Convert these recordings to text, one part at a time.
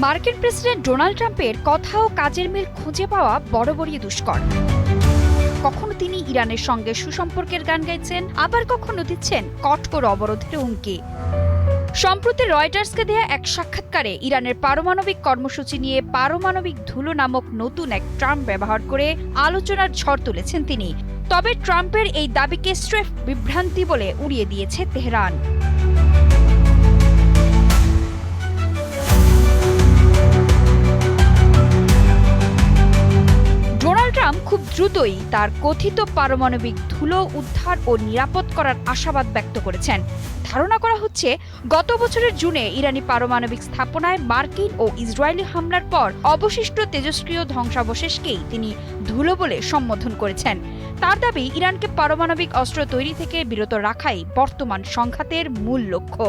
মার্কিন president Donald ট্রাম্পের কথা ও কাজের মিল খুঁজে পাওয়া বরাবরই দুষ্কর। কখনো তিনি ইরানের সঙ্গে সুসম্পর্কের গান গাইছেন, আবার কখনো দিচ্ছেন কঠোর অবরোধের হুমকি। সম্প্রতি রয়টার্সকে দেয়া এক সাক্ষাৎকারে ইরানের পারমাণবিক কর্মসূচি নিয়ে পারমাণবিক ধুলো নামক নতুন এক টার্ম ব্যবহার করে আলোচনার ঝড় তুলেছেন তিনি। তবে ট্রাম্পের এই দাবিকে স্রেফ বিভ্রান্তি বলে উড়িয়ে দিয়েছে তেহরান। ট্রাম্প খুব দ্রুতই তার কথিত পারমাণবিক ধুলো উদ্ধার ও নিরাপদ করার আশাবাদ ব্যক্ত করেছেন। ধারণা করা হচ্ছে, গত বছরের জুনে ইরানি পারমাণবিক স্থাপনায় মার্কিন ও ইসরায়েলি হামলার পর অবশিষ্ট তেজস্ক্রিয় ধ্বংসাবশেষকেই তিনি ধুলো বলে সম্বোধন করেছেন। তার দাবি, ইরানকে পারমাণবিক অস্ত্র তৈরি থেকে বিরত রাখাই বর্তমান সংঘাতের মূল লক্ষ্য।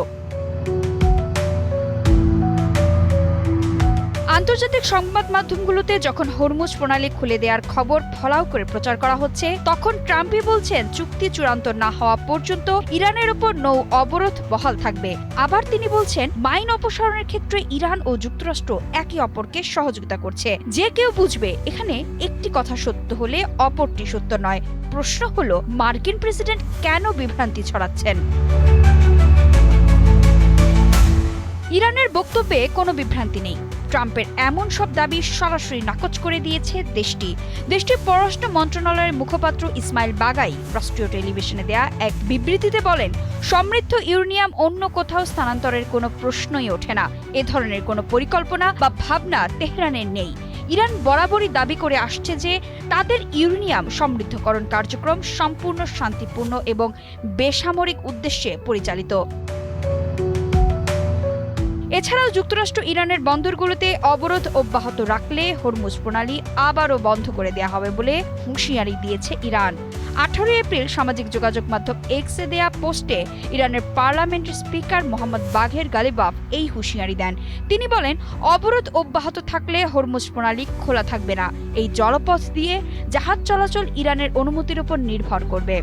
আন্তর্জাতিক সংবাদ মাধ্যমগুলোতে যখন হরমুজ প্রণালী খুলে দেওয়ার খবর ফলাও করে প্রচার করা হচ্ছে, তখন ট্রাম্পই বলছেন চুক্তি চূড়ান্ত না হওয়া পর্যন্ত ইরানের ওপর নৌ অবরোধ বহাল থাকবে। আবার তিনি বলছেন, মাইন অপসারণের ক্ষেত্রে ইরান ও যুক্তরাষ্ট্র একে অপরকে সহযোগিতা করছে। যে কেউ বুঝবে, এখানে একটি কথা সত্য হলে অপরটি সত্য নয়। প্রশ্ন হলো, মার্কিন প্রেসিডেন্ট কেন বিভ্রান্তি ছড়াচ্ছেন? ইরানের বক্তব্যে কোনো বিভ্রান্তি নেই। ট্রাম্পের এমন সব দাবি সরাসরি নাকচ করে দিয়েছে দেশটির পররাষ্ট্র মন্ত্রণালয়ের মুখপাত্র ইসমাইল বাগাই রাষ্ট্রীয় টেলিভিশনে দেয়া এক বিবৃতিতে বলেন, সমৃদ্ধ ইউরেনিয়াম অন্য কোথাও স্থানান্তরের কোনো প্রশ্নই ওঠে না। এ ধরনের কোনো পরিকল্পনা বা ভাবনা তেহরানের নেই। ইরান বরাবরই দাবি করে আসছে যে তাদের ইউরেনিয়াম সমৃদ্ধকরণ কার্যক্রম সম্পূর্ণ শান্তিপূর্ণ এবং বেসামরিক উদ্দেশ্যে পরিচালিত। এছাড়াও যুক্তরাষ্ট্র ইরানের বন্দরগুলোতে অবরোধ অব্যাহত রাখলে হরমুজ প্রণালী আবারও বন্ধ করে দেওয়া হবে বলে হুঁশিয়ারি দিয়েছে ইরান। 18 এপ্রিল সামাজিক যোগাযোগ মাধ্যম এক্সে দেয়া পোস্টে ইরানের পার্লামেন্টের স্পিকার মোহাম্মদ বাঘের গালিবাফ এই হুঁশিয়ারি দেন। তিনি বলেন, অবরোধ অব্যাহত থাকলে হরমুজ প্রণালী খোলা থাকবে না। এই জলপথ দিয়ে জাহাজ চলাচল ইরানের অনুমতির উপর নির্ভর করবে।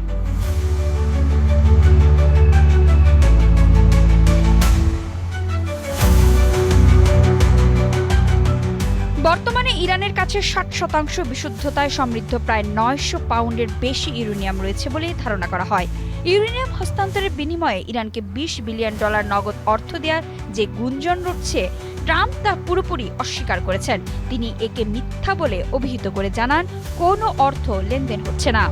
বর্তমানে ইরানের কাছে 60% বিশুদ্ধতায় সমৃদ্ধ প্রায় 900 পাউন্ডের বেশি ইউরেনিয়াম রয়েছে বলে ধারণা করা হয়। ইউরেনিয়াম হস্তান্তরের বিনিময়ে ইরানকে $20 বিলিয়ন নগদ অর্থ দেওয়ার যে গুঞ্জন উঠছে, ট্রাম্প তা পুরোপুরি অস্বীকার করেছেন। তিনি একে মিথ্যা বলে অভিহিত করে জানান, কোনো অর্থ লেনদেন হচ্ছে না।